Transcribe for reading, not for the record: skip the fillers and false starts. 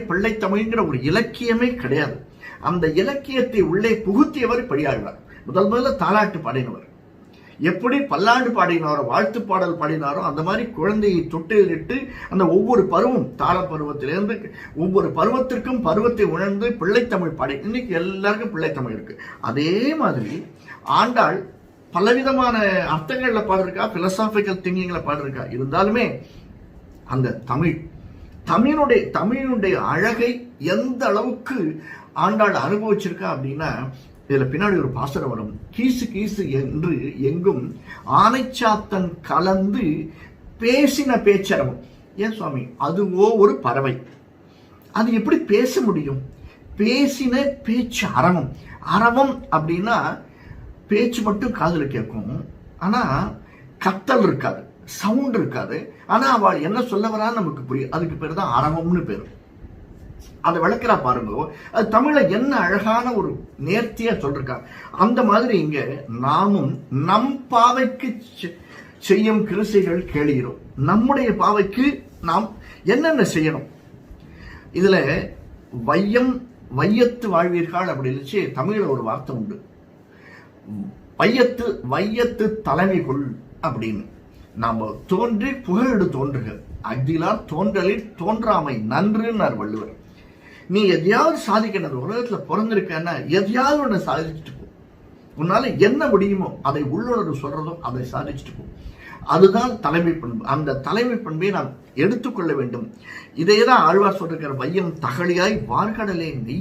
பிள்ளைத்தமிழ்ங்கிற ஒரு இலக்கியமே கிடையாது. அந்த இலக்கியத்தை உள்ளே புகுத்தியவர் பெரியாழ்வார். முதல்ல தாலாட்டு பாடினவர். எப்படி பல்லாண்டு பாடினாரோ, வாழ்த்து பாடல் பாடினாரோ, அந்த மாதிரி குழந்தையை தொட்டிலிட்டு அந்த ஒவ்வொரு பருவம், தாள பருவத்திலிருந்து ஒவ்வொரு பருவத்திற்கும் பருவத்தை உணர்ந்து பிள்ளைத்தமிழ் பாடி. இன்னைக்கு எல்லாருக்கும் பிள்ளைத்தமிழ் இருக்கு. அதே மாதிரி ஆண்டாள் பலவிதமான அர்த்தங்கள்ல பாடிருக்கா, பிலசாபிக்கல் திங்கிங்ல பாடிருக்கா. இருந்தாலுமே அந்த தமிழினுடைய அழகை எந்த அளவுக்கு ஆண்டாள் அனுபவிச்சிருக்கா அப்படின்னா, இதுல பின்னாடி ஒரு பாசுரம் வரும். கீசு கீசு என்று எங்கும் ஆனைச்சாத்தன் கலந்து பேசின பேச்சரவம். ஏன் சுவாமி, அதுவோ ஒரு பறவை, அது எப்படி பேச முடியும்? பேசின பேச்சு அரவம். அரவம் அப்படின்னா பேச்சு மட்டும் காதுல கேட்கும், ஆனா கத்தல் இருக்காது, சவுண்ட் இருக்காது. ஆனா அவள் என்ன சொல்ல வரான்னு நமக்கு புரியும். அதுக்கு பேர் தான் அரவம்னு பேரு. அதை விளக்கிறா பாருங்க. அது தமிழ என்ன அழகான ஒரு நேர்த்தியா சொல்றா. அந்த மாதிரி இங்க நாமும் நம் பாவைக்கு செய்யும் கிருசைகள் கேளுகிறோம். நம்முடைய பாவைக்கு நாம் என்னென்ன செய்யணும்? இதுல வையத்து வாழ்வீர்கள் அப்படி இருந்துச்சு. தமிழ்ல ஒரு வார்த்தை உண்டு, வையத்து தலைமைக்குள் அப்படின்னு. நாம தோன்றி புகழெடு தோன்றுக, அக்திலார் தோன்றலில் தோன்றாமை நன்றுன்னார் வள்ளுவர். நீ எதையாவது சாதிக்கணும், உலகத்துல பிறந்திருக்கன்னா எதையாவது ஒண்ணு சாதிச்சுட்டு போ. உன்னால என்ன முடியுமோ அதை உள்ளுணர்வு சொல்றதும் அதை சாதிச்சுட்டு போ. அதுதான் தலைமை பண்பு. அந்த தலைமை பண்பை நாம் எடுத்துக்கொள்ள வேண்டும். இதையேதான் ஆழ்வார் சொல்லிருக்கிற, வையம் தகழியாய் வார்கடலே நெய்